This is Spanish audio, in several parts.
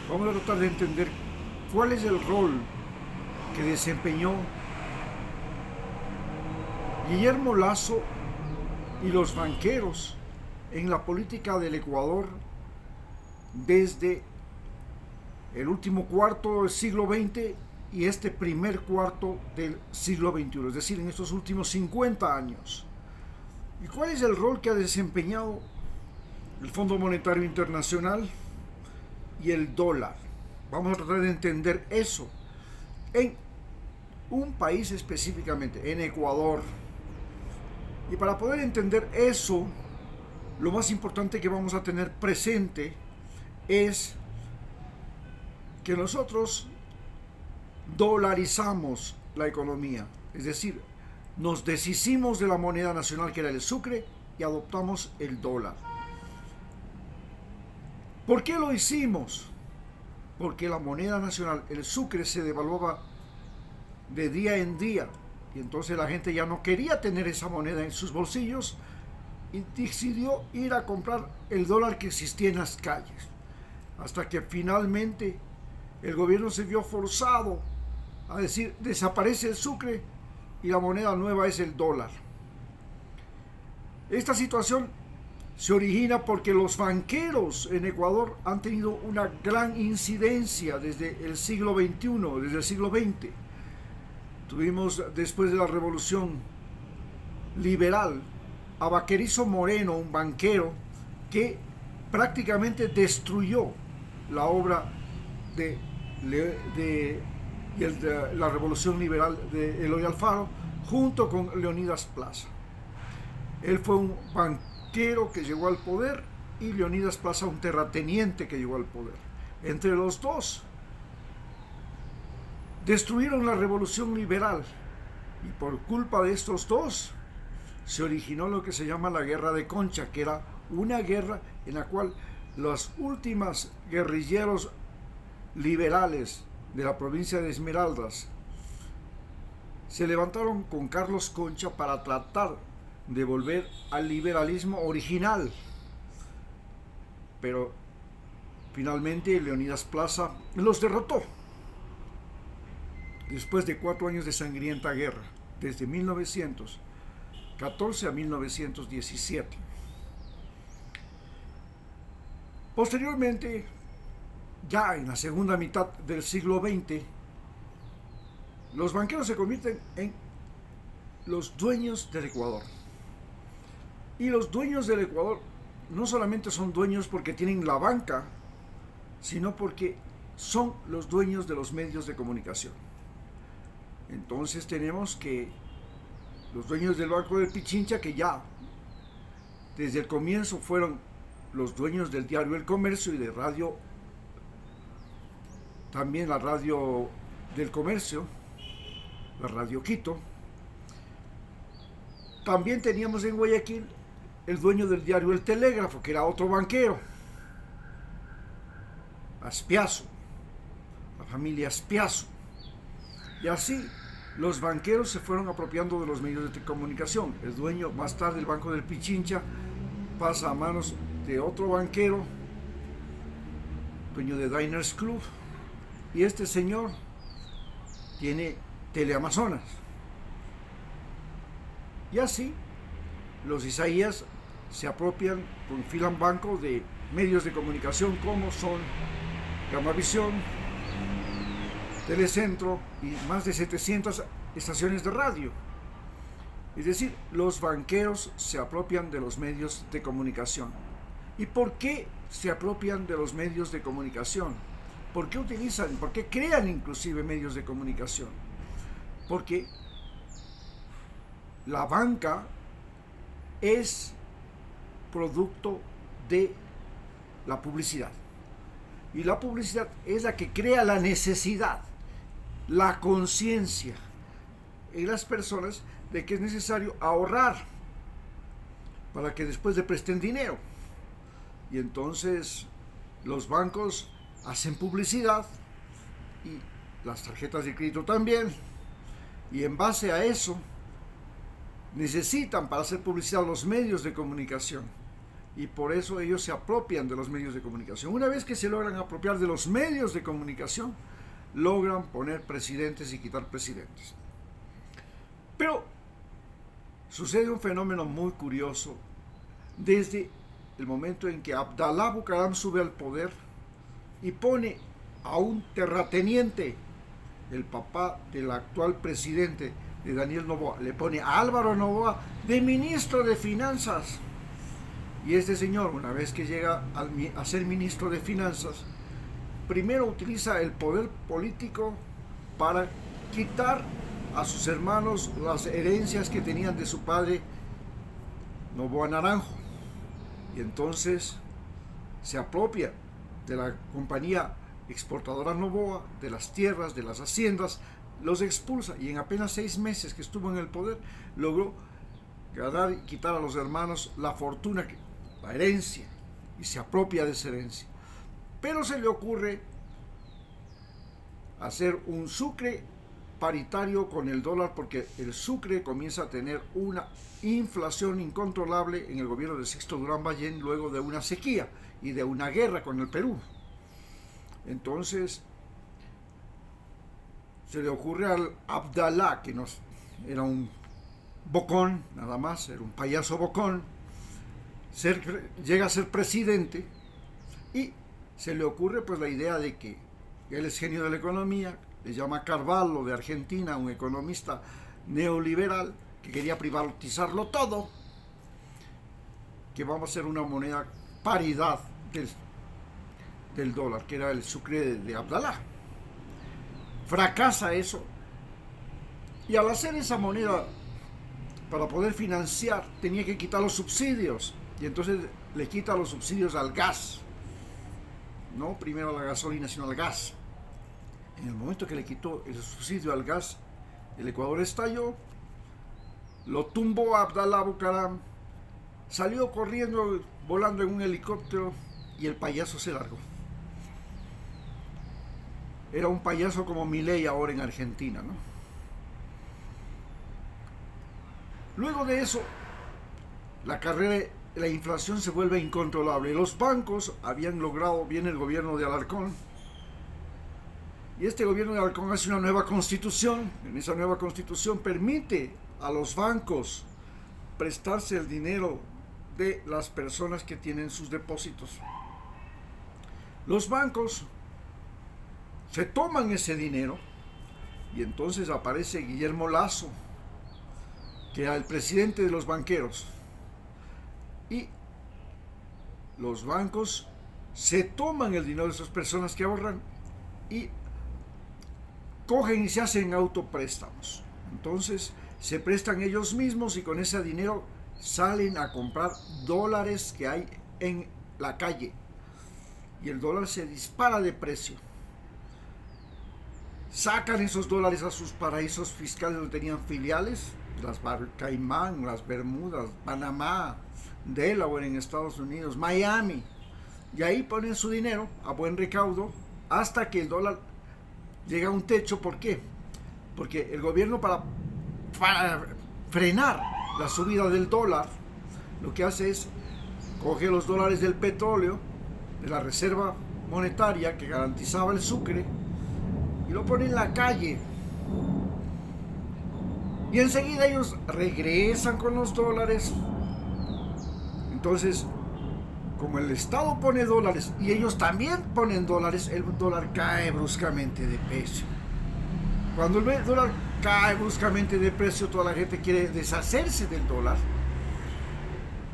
Vamos a tratar de entender cuál es el rol que desempeñó Guillermo Lasso y los banqueros en la política del Ecuador desde el último cuarto del siglo XX y este primer cuarto del siglo XXI, es decir, en estos últimos 50 años. ¿Y cuál es el rol que ha desempeñado el Fondo Monetario Internacional y el dólar? Vamos a tratar de entender eso en un país específicamente, en Ecuador. Y para poder entender eso, lo más importante que vamos a tener presente es que nosotros dolarizamos la economía, es decir, nos deshicimos de la moneda nacional que era el sucre y adoptamos el dólar. ¿Por qué lo hicimos? Porque la moneda nacional, el sucre, se devaluaba de día en día y entonces la gente ya no quería tener esa moneda en sus bolsillos y decidió ir a comprar el dólar que existía en las calles, hasta que finalmente el gobierno se vio forzado a decir: desaparece el sucre y la moneda nueva es el dólar. Esta situación se origina porque los banqueros en Ecuador han tenido una gran incidencia desde el siglo XXI, desde el siglo XX. Tuvimos, después de la revolución liberal, a Vaquerizo Moreno, un banquero que prácticamente destruyó la obra de la revolución liberal de Eloy Alfaro, junto con Leonidas Plaza. Él fue un banquero que llegó al poder y Leonidas Plaza un terrateniente que llegó al poder. Entre los dos destruyeron la revolución liberal y por culpa de estos dos se originó lo que se llama la Guerra de Concha, que era una guerra en la cual los últimos guerrilleros liberales de la provincia de Esmeraldas se levantaron con Carlos Concha para tratar de volver al liberalismo original. Pero finalmente Leonidas Plaza los derrotó después de 4 años de sangrienta guerra, desde 1914 a 1917. Posteriormente, ya en la segunda mitad del siglo XX, los banqueros se convierten en los dueños del Ecuador. Y los dueños del Ecuador no solamente son dueños porque tienen la banca, sino porque son los dueños de los medios de comunicación. Entonces tenemos que los dueños del Banco del Pichincha, que ya desde el comienzo fueron los dueños del diario El Comercio y de radio, también la radio del Comercio, la Radio Quito. También teníamos en Guayaquil el dueño del diario El Telégrafo, que era otro banquero, Aspiazo, la familia Aspiazo. Y así los banqueros se fueron apropiando de los medios de comunicación. El dueño, más tarde, el Banco del Pichincha pasa a manos de otro banquero, dueño de Diners Club, y este señor tiene Teleamazonas. Y así los Isaías se apropian, confilan banco de medios de comunicación como son Gamavisión, Telecentro y más de 700 estaciones de radio. Es decir, los banqueros se apropian de los medios de comunicación. ¿Y por qué se apropian de los medios de comunicación? ¿Por qué utilizan, por qué crean inclusive medios de comunicación? Porque la banca es producto de la publicidad. Y la publicidad es la que crea la necesidad, la conciencia en las personas de que es necesario ahorrar para que después le presten dinero. Y entonces los bancos hacen publicidad y las tarjetas de crédito también. Y en base a eso necesitan para hacer publicidad los medios de comunicación. y por eso ellos se apropian de los medios de comunicación. Una vez que se logran apropiar de los medios de comunicación, logran poner presidentes y quitar presidentes. Pero sucede un fenómeno muy curioso desde el momento en que Abdalá Bucaram sube al poder y pone a un terrateniente, el papá del actual presidente de Daniel Noboa, le pone a Álvaro Noboa de ministro de Finanzas. Y este señor, una vez que llega a ser ministro de Finanzas, primero utiliza el poder político para quitar a sus hermanos las herencias que tenían de su padre Noboa Naranjo. Y entonces se apropia de la compañía exportadora Noboa, de las tierras, de las haciendas, los expulsa, y en apenas 6 meses que estuvo en el poder logró ganar y quitar a los hermanos la fortuna, la herencia, y se apropia de esa herencia. Pero se le ocurre hacer un sucre paritario con el dólar, porque el sucre comienza a tener una inflación incontrolable en el gobierno de Sixto Durán Ballén, luego de una sequía y de una guerra con el Perú. Entonces se le ocurre al Abdalá, que era un bocón, nada más, era un payaso bocón, llega a ser presidente, y se le ocurre pues la idea de que él es genio de la economía, le llama Carvalho de Argentina, un economista neoliberal que quería privatizarlo todo, que vamos a hacer una moneda paridad del dólar, que era el sucre de Abdalá. Fracasa eso, y al hacer esa moneda, para poder financiar, tenía que quitar los subsidios, y entonces le quita los subsidios al gas, no primero a la gasolina, sino al gas. En el momento que le quitó el subsidio al gas, el Ecuador estalló, lo tumbó a Abdalá Bucaram, salió corriendo, volando en un helicóptero, y el payaso se largó. Era un payaso como Milei ahora en Argentina, ¿no? Luego de eso, la inflación se vuelve incontrolable. Los bancos habían logrado, viene el gobierno de Alarcón, y este gobierno de Alarcón hace una nueva constitución. En esa nueva constitución permite a los bancos prestarse el dinero de las personas que tienen sus depósitos. Los bancos se toman ese dinero, y entonces aparece Guillermo Lasso, que era el presidente de los banqueros, y los bancos se toman el dinero de esas personas que ahorran y cogen y se hacen autopréstamos. Entonces se prestan ellos mismos, y con ese dinero salen a comprar dólares que hay en la calle, y el dólar se dispara de precio. Sacan esos dólares a sus paraísos fiscales donde tenían filiales, las Caimán, las Bermudas, Panamá, Delaware en Estados Unidos, Miami, y ahí ponen su dinero a buen recaudo hasta que el dólar llega a un techo. ¿Por qué? Porque el gobierno, para frenar la subida del dólar, lo que hace es coge los dólares del petróleo, de la reserva monetaria que garantizaba el sucre, y lo pone en la calle, y enseguida ellos regresan con los dólares. Entonces, como el Estado pone dólares y ellos también ponen dólares, el dólar cae bruscamente de precio. Cuando el dólar cae bruscamente de precio, toda la gente quiere deshacerse del dólar,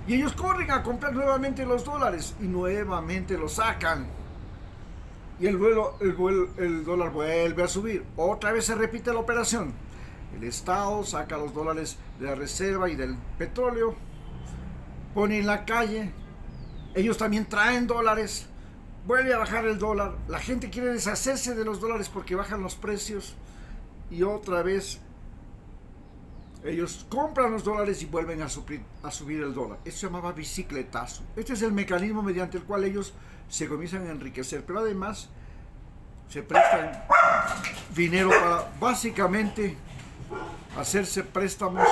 y ellos corren a comprar nuevamente los dólares y nuevamente los sacan, y el dólar vuelve a subir. Otra vez se repite la operación. El Estado saca los dólares de la reserva y del petróleo, pone en la calle, ellos también traen dólares, vuelve a bajar el dólar, la gente quiere deshacerse de los dólares porque bajan los precios, y otra vez ellos compran los dólares y vuelven a subir el dólar. Eso se llamaba bicicletazo. Este es el mecanismo mediante el cual ellos se comienzan a enriquecer, pero además se prestan dinero para básicamente hacerse préstamos